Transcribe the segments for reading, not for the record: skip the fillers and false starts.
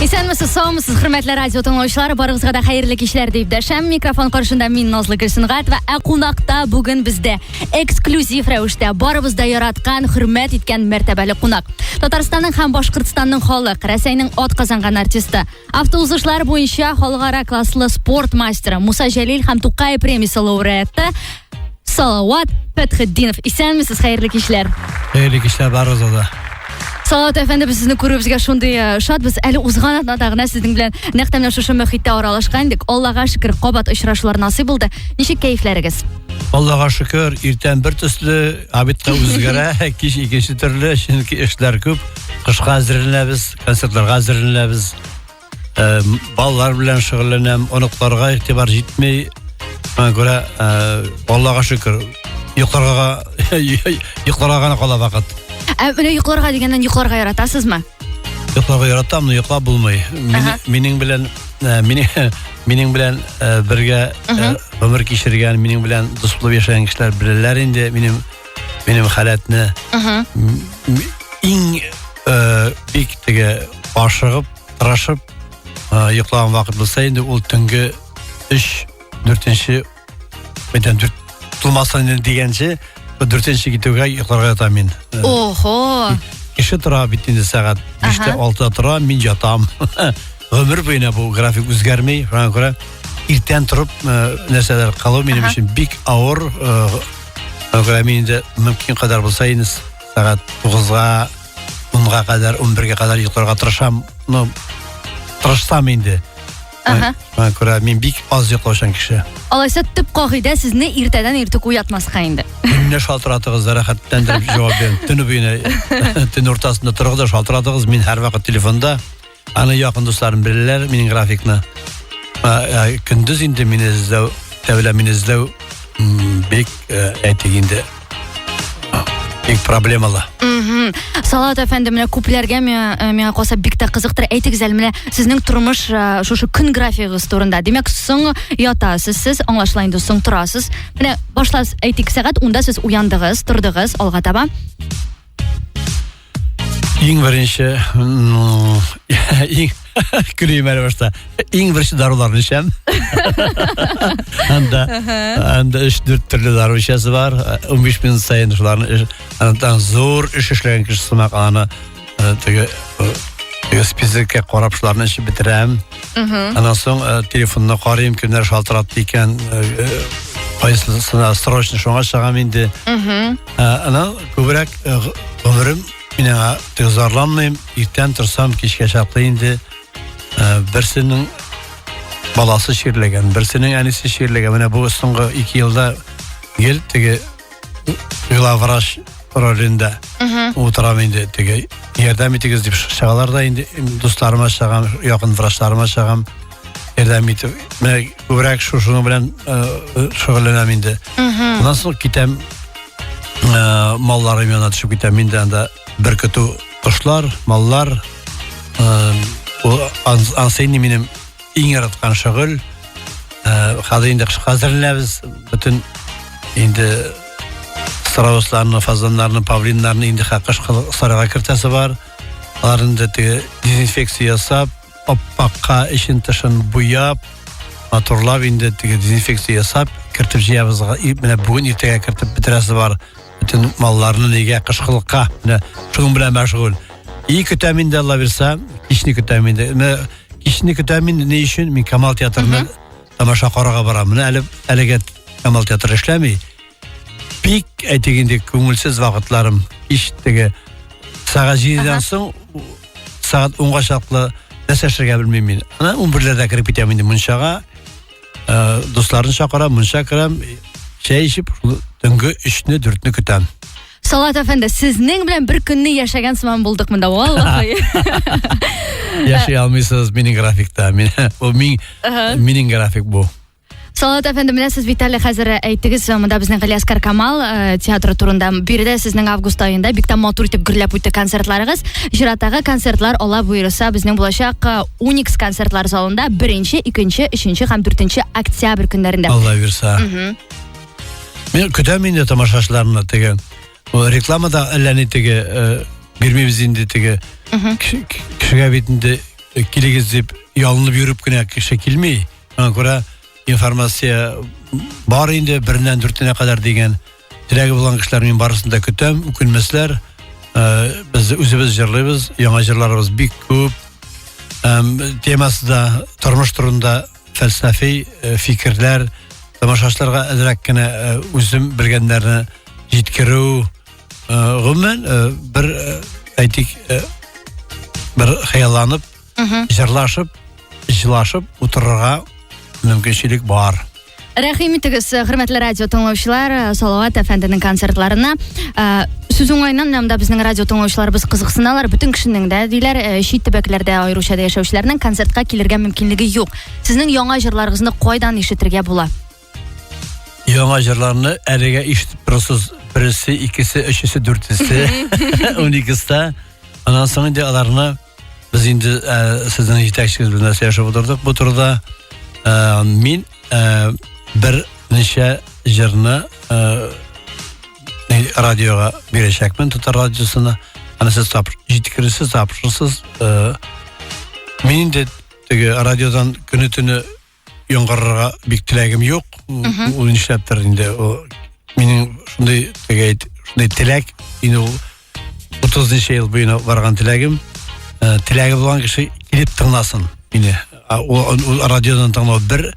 Исәнмесез, саумысыз, хөрмәтле радио тыңлаучылар, барыгызга да хәерле кичләр дип дәшәм. Микрофон каршында мин Назлы Гөлсөнгать ва кунакта бүген бездә эксклюзив рәвештә барыбыз да яраткан, хөрмәт иткән мәртәбәле кунак. Татарстанның һәм Башкортстанның халык, Рәсәйнең ат казанган артисты, автоузышлар буенча халыкара класслы спорт мастеры Муса Җәлил һәм Тукай премиясе лауреаты Салават Фәтхетдинов. Исәнмесез, хәерле кичләр. Хәерле кичләр барыгызга да. Салават әфәнде, без сезне күрүебезгә шундый шат, без әле узган атнада гына сезнең белән нәкъ шушы мөхиттә аралашкан идек. Аллага шөкер, кабат очрашулар насыйп булды. Ничек кәефләрегез? Аллага шөкер, иртән бер төсле, обедка үзгәрә, кич икенче төрле, чөнки эшләр күп. Кышка әзерләнәбез, концертларга әзерләнәбез. Балалар белән шөгыльләнәм, оныкларга игътибар җитми. Аңа күрә, Аллага шөкер, йокларга гына кала вакыт. Менә йокларга дигәннән йокларга яратасызмы? Йокларга яратам, но йоклап булмый. Минең белән бергә гомер кичергән, минең белән дус булып яшәгән кешеләр беләләр инде минем халәтне. Иң бик теге ашыгып, тырышып йоклаган вакыт булса инде ул төнге 3-4нче мәйдан тулмасын дигәнче 4нче китүгә йокларга ятам мин. Охо. Кеше тора бит инде сәгать 5-6 тора, мин ятам. Гомер буена бу график үзгәрмәй, шуңа күрә иртән торып нәрсәләр кылу минем өчен бик авыр. Агы мин инде мөмкин кадәр булса инде сәгать 9-га, 10-га кадәр, 11-га кадәр йокларга тырышам. Ну, тырышсам инде. Шуңа күрә мин бик аз йоклаучан кеше. Алайса төп кагыйдә сезне иртәдән иртүк уятмаска инде. Менә шалтыратыгыз, рәхәтләндереп җавап бирәм. Төне буена, төн уртасында торыгыз, шалтыратыгыз, мин һәр вакыт телефонда. Аны якын дусларым беләләр минең графикны. Көндез инде мине эзләү, тәвлә мине эзләү бик әйтик инде бик проблемалы. Салават әфәнде, менә күпләргә миңа калса бик тә кызыктыр. Әйтегез әле, менә сезнең тормыш шушы көн графигыгыз турында. Димәк, соң ятасыз, сез аңлашыла инде соң торасыз. Менә башлас әйтик, сәгать 10-да сез уяндыгыз, тордыгыз, алга таба. Иң беренче күрәм әле башта. Иң беренче даруларны эчәм. Анда 3-4 төрле дару эчәсе бар. 15 минут сайын шуларны андан зур эш эшләгән кеше сымак аны теге списокка карап шуларны эчеп битерәм. Аннан соң телефонны карыйм, кемнәр шалтыратты икән, кайсысына срочно шуңа чыгам инде. Ана күбрәк гомерем мине тезарланмыйм, иртән торсам кичкә чаклы инде берсенең баласы ширләгән, берсенең әнисе ширләгән. Менә бу соңгы 2 елда гел теге главврач ролендә утырам инде, теге ярдәм итегез дип чыгалар да инде дусларыма чыгам, якын врачларыма чыгам, ярдәм итеп. Менә күбрәк шуның белән шөгыльләнәм инде. Аннан соң китәм, малларым янына төшеп китәм инде, анда бер көтү кошлар, маллар, ансыйны минем иң яраткан шөгыль. Хәзер инде хәзерләбез бөтен инде страусларны, фазаннарны, павлиннарны инде кыш сарайга кертәсе бар. Аларны теге дезинфекция ясап, аппакка ишен тышын буяп, моторлап инде теге дезинфекция ясап, кертеп җыябыз. Менә бүген иртәгә кертеп битерәсе бар. Bütün mallarını nege kışkılıkka şunun bilen meşgul. İyi kötəm indi Allah versə, kişini kötəm indi. Kişini kötəm indi ne için? Min Kamal Teatrı'nı tamaşa qarağa baram. Ələgət Kamal Teatrı işləmi. Bik əйтегенде көңілсіз vaqtlarım. İştəgə saat 7'den soң saat 10'a şaqlı nəsə şirgə bilməyim. 11'lərdə kirib bitəm indi Munşağa. Dostlarını şaqıram, Munşa kiram. Şey içip döngü 3'nü 4'nü kütəm. Салават әфәнде, сезнең белән бер көнне яшәгән сыман булдык монда, валлаһи. Яшый алмыйсыз минең графикта. Минең график бу. Салават әфәнде, менә сез бит әле хәзер әйтегез, монда безнең Галиаскар Камал театры турында бирде сезнең август айында бик тә матур итеп гөрләп үтте концертларыгыз. Җиратагы концертлар Алла буйрса безнең булачак Уникс концертлар залында 1-нче, 2-нче, 3-нче һәм 4-нче октябрь көннәрендә. Алла буйрса. Мен көтәм инде тамашачыларны теге рекламада әлләне теге бирмебез инде теге кешегә бит инде келегіз деп ялынып жүріп кенә кеше келмей. Аңа күрә информация бар инде 1-дән 4-тенә кадәр дигән теләге булган кешеләр мин барысын да көтәм, үкенмәсләр. Без үзебез җырлыйбыз, яңа җырларыбыз бик күп. Темасы да тормыш турында фәлсәфи фикерләр, тамашачыларга әзрәк кенә үзем белгәннәрне җиткерү, гомумән бер әйтик бер хыялланып, җырлашып, җылашып утырырга мөмкинчелек бар. Рәхим итегез, хөрмәтле радио тыңлаучылар, Салават әфәнденең концертларына. Сүз уңайнан менә безнең радио тыңлаучыларыбыз кызыксыналар. Бүтән кешенең дә диләр, чит төбәкләрдә аеруча яшәүчеләрнең концертка килергә мөмкинлеге юк. Сезнең яңа җырларыгызны кайдан ишетергә була? Яңа җырларны әлегә ишетеп торсыз. Берсе, икесе, өчесе, дүртесе, 12-ста. Аннан соң инде аларны без инде сезнең җитәкчегез белән сөйләшеп утырдык. Бу турыда мин бер ничә җырны радиога бирәчәкмен, Татар радиосына. Аны сез җиткерәсез, тапшырсыз. Мин инде теге радиодан көне-төне яңгырырга бик теләгем юк. Ул нишләптер инде минем шундый теләк, инде 30 ел буена барган теләгем. Теләге булган кеше килеп тыңласын мине. Ул радиодан тыңлау бер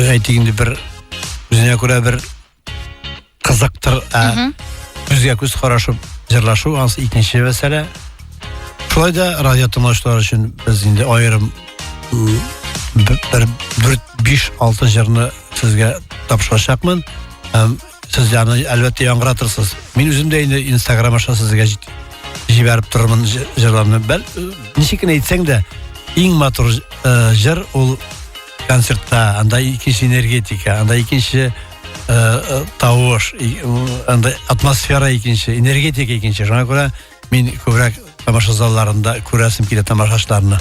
әйтегенде бер үзенә күрә бер кызыктыр, күзгә күз карашып җырлашу, анысы икенче мәсьәлә. Шулай да радио тыңлаучылар өчен без инде аерым бер 5-6 җырны сезгә тапшырачакмын. Сез аны әлбәттә яңгыратырсыз. Мин үзем дә инде Instagram аша сезгә җибәреп торырмын җырларны. Ничек кенә әйтсәң дә, иң матур җыр ул концертта, анда икенче энергетика, анда икенче тавыш, анда атмосфера икенче, энергетика икенче. Шуңа күрә мин күбрәк тамаша залларында күрәсем килә тамашачыларны.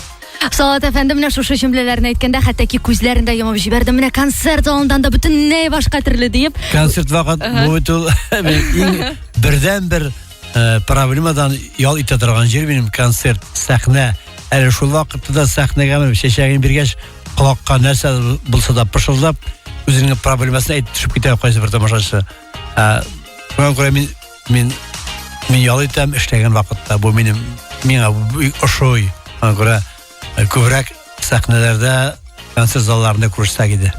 Салават әфәнде, менә шушы җөмләләрне әйткәндә хәтта күзләрендә ямап җибәрде. Менә концерт залындан да бөтенләй башка төрле дип. Концерт вакыт бу бит ул иң бердән-бер проблемадан ял итә торган җир минем концерт, сәхнә. Әле шул вакытта да сәхнәгә менеп чәчәген биргәч, колакка нәрсә булса да пышылдап, үзенең проблемасын әйтеп төшеп китә кайсы бер тамашачы. Шуңа күрә мин ял итәм эшләгән вакытта, бу миңа ошый. Шуңа күрә күбрәк сәхнәләрдә, концерт залларында күрсәк иде.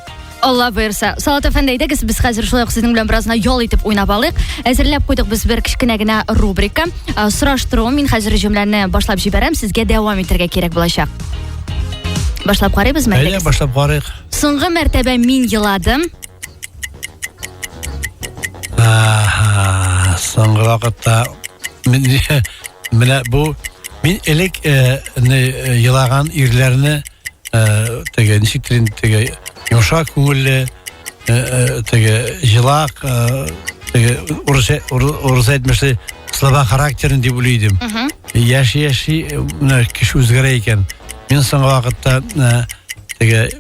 Алла бuyursa. Салават әфәнде, әйдәгез, без хәзер шулай ук сезнең белән беразна ял итеп уйнап алыйк. Әзерләп куйдык без бер кичкенә генә рубрика. Сораштыру, мин хәзер җөмләне башлап җибәрәм, сезгә дәвам итәргә кирәк булачак. Башлап карыйбызмы? Әйдә, башлап карыйк. Соңгы мәртәбә мин еладым. Соңгы вакытта менә бу мин элек елаган ирләрне теге ничектер теге йомшак күңелле, теге җылак, теге урыс әйтмешли слаба характерен дип уйлыйдым. Яши менә кеше үзгәрә икән. Мин соңгы вакытта теге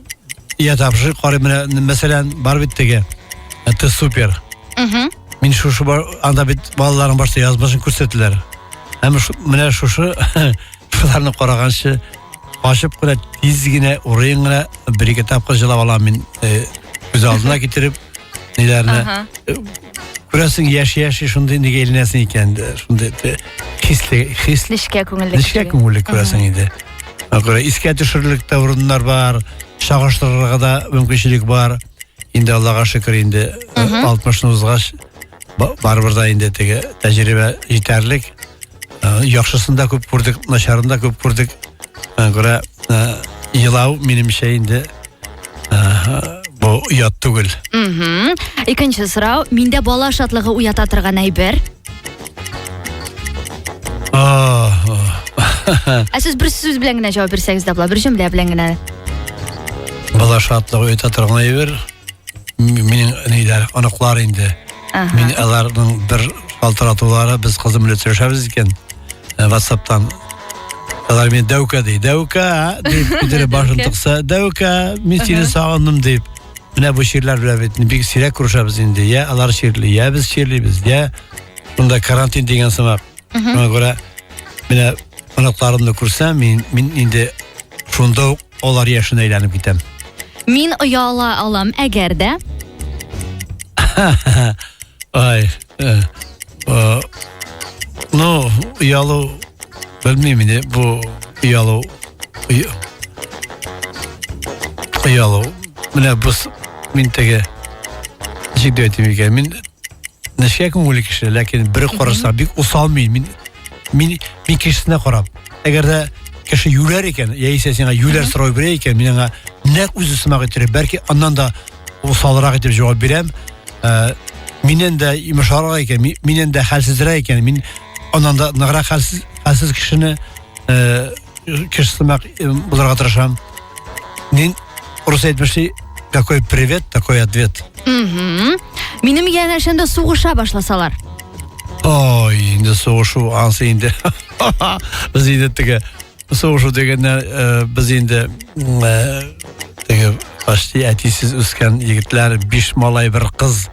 ятапшы карый, менә мәсәлән бар бит теге ты супер. Мин шушы анда бит балаларның башта язмышын күрсәтәләр. Һәм менә шушы шуларны караганчы ачып кына тиз генә урын гына бер-ике тапкыр җылап алам мин, күз алдына китереп ниләрне. Күрәсең, яши шундый нигә эленәсең икән, шундый Нечкә күңелле күрәсең иде. Акыры искә төшерлек тә урыннар бар, чагыштырырга да мөмкинчелек бар. Инде Аллага шөкер, инде 60-ны узгач барыбер да инде теге тәҗрибә җитәрлек. Яхшысын да күп күрдек, начарын да күп күрдек. Күрә елау минемчә инде бу ят түгел. Икенче сорау, миндә бала шатлыгы уята торган әйбер. Сез бер сүз белән генә җавап бирсәгез дә була, бер җөмлә белән генә. Бала шатлыгы уята торган әйбер минем ниләр, аныклар инде. Мин аларның бер шалтыратулары, без кызым белән сөйләшәбез икән WhatsApp'тан. Алар мен Дәүка дип иде башын тыкса, Дәүка, мин сине сагындым дип. Менә бу ширләр белән бит бик сирәк күрешәбез инде. Я алар ширли, я без ширлибез, я шунда карантин дигән сымак. Шуңа күрә менә Qonaqlarımni күрсәм, мин инде шунда алар яшына әйләнеп китәм. Мин ояла алам әгәрдә. Ай. Ну, уялу белмим инде, бу уялу. Менә без мин теге җидди әйтим икән. Мин нәшкә күңелле кеше, ләкин бер караса бик усалмыйм. Мин кешесенә карап. Әгәр дә кеше юләр икән, яисә сиңа юләр сорау бирә икән, мин аңа нәкъ үзе сымак иттереп, бәлки аннан да усалрак итеп җавап бирәм. Миннән дә имешарак икән, миннән дә хәлсезрәк икән, мин аннан да ныграк хәлсез кешене кешесемак булырга тырышам. Мин рус әйтмешли, какой привет, такой ответ. Минем янәшәндә сугыша башласалар. Ой, инде сугышу ансы инде. Без инде теге сугышу дигәннәр без инде теге почти әтисез үскән егетләр 5 малай бер кыз.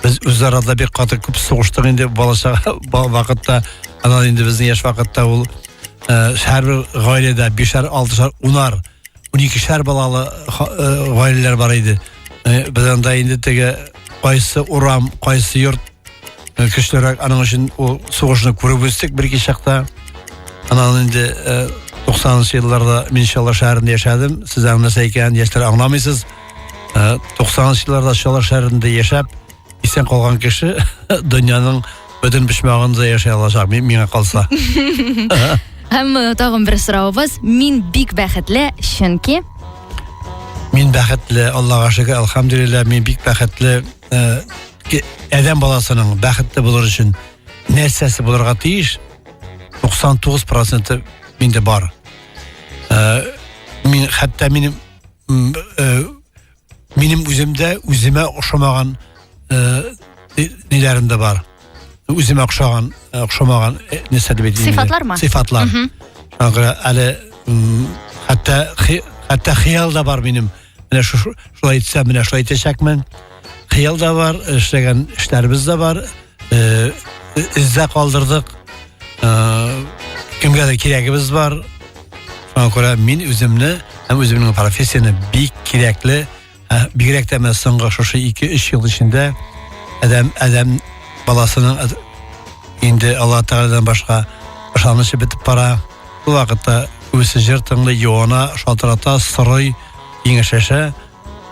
Biz үзарада бик каты күп сугыштык инде балачак вакытта. Ана инде безнең яшь вакытта ул һәр гаиләдә 5-6, 10, 12 балалы гаиләләр бар иде. Без анда инде теге кайсы урам, кайсы йорт кешеләр аның өчен ул сугышны күреп үстек бер кичәктә. Анан инде 90 елларда мин иншалла шәһәрендә яшәдем. Сез аңласа икән, яшьләр аңламыйсыз. 90 елларда шалар шәһәрендә яшәп исән калган кеше дөньяның бөтен бишмагында яшәй алачак, миңа калса. Һәм тагын бер соравыбыз, мин бик бәхетле, чөнки Мин бәхетле, Аллаһка шөкер, алхамдулилlah, мин бик бәхетле. Адәм баласының бәхетле булыр өчен нәрсәсе булырга тиеш? 99% миндә бар. Мин хәтта минем үземдә үземә ошамаган ниләрем дә бар. Үземә ошамаган сыйфатлармы? Сыйфатлар. Әле хәтта хыял да бар минем. Менә шулай әйтсәм, менә шулай әйтәчәкмен. Хыял да бар, эшләгән эшләребез дә бар. Издә калдырдык. Кемгәдер кирәгебез бар. Шуңа күрә мин үземне һәм үземнең профессияне бик кирәкле, бигрәк тә мен соңгы шушы 2-3 ел эчендә адәм баласының инде Аллаһ Тәгаләдән башка ышанышы бетеп бара. Бу вакытта үзе җыр тыңлый, яна, шалтырата, сырый, иңешәшә.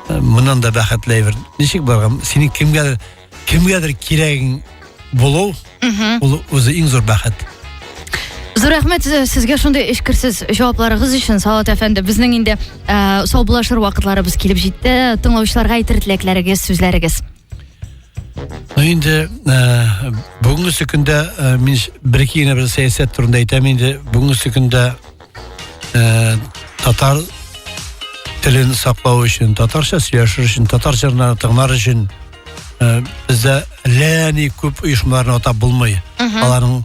Моннан да бәхетле. Ничек барган? Синең кемгәдер кирәгең булу, ул үзе иң зур бәхет. Зур рәхмәт сезгә шундый эшкерсез җавапларыгыз өчен, Салават әфәнде. Безнең инде саубулашыр вакытларыбыз килеп җитте. Тыңлаучыларга әйтер теләкләрегез, сүзләрегез. Инде бүгенге көндә мин бер-ике генә бер сәясәт турында әйтәм. Инде бүгенге көндә татар телен саклау өчен, татарча сөйләшер өчен, татарча тыңлар өчен бездә ләни күп оешмаларны атап булмый. Аларның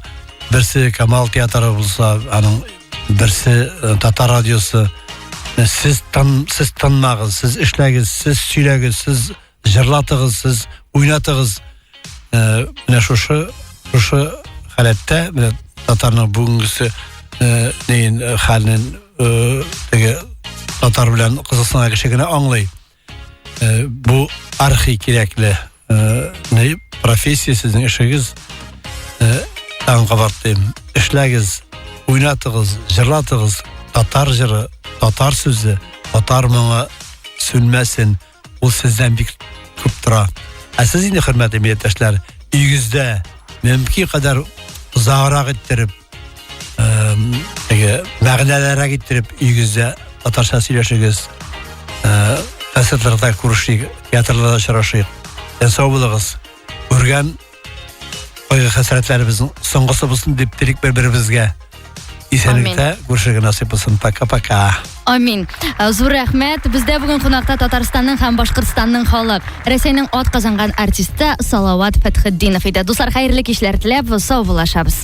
берсе Камал театры булса, аның берсе татар радиосы. Сез танмагыз, сез эшләгез, сез сөйләгез, сез җырлатыгыз, сез уйнатыгыз. Менә шушы халәттә менә татарның бүгенгесе хәлен теге татар белән кызыксына кеше генә аңлый. Бу архи кирәкле профессия, сезнең эшегез. Таң кабаттым. Эшләгез, уйнатыгыз, җырлатыгыз. Татар җыры, татар сүзе, татар моңы сүнмәсен. Ул сездән бик күп тора. Сез инде хөрмәтле милләттәшләр, өйгездә мөмкин кадәр узаграк иттереп, мәгънәләргә иттереп өйгездә татарча сөйләшегез. Фәсатларда күрешик, театрларда очрашыйк. Сау булыгыз. Күргән хәсрәтләребезнең соңгысы булсын дип телик бер-беребезгә. Исәнлектә күрешергә насыйп булсын. Пока-пока. Амин. Зур рәхмәт. Бездә бүген кунакта Татарстанның һәм Башкортстанның халык, Рәсәйнең ат казанган артисты Салават Фәтхетдинов иде. Дуслар, хәерле кичләр теләп, сау булашабыз.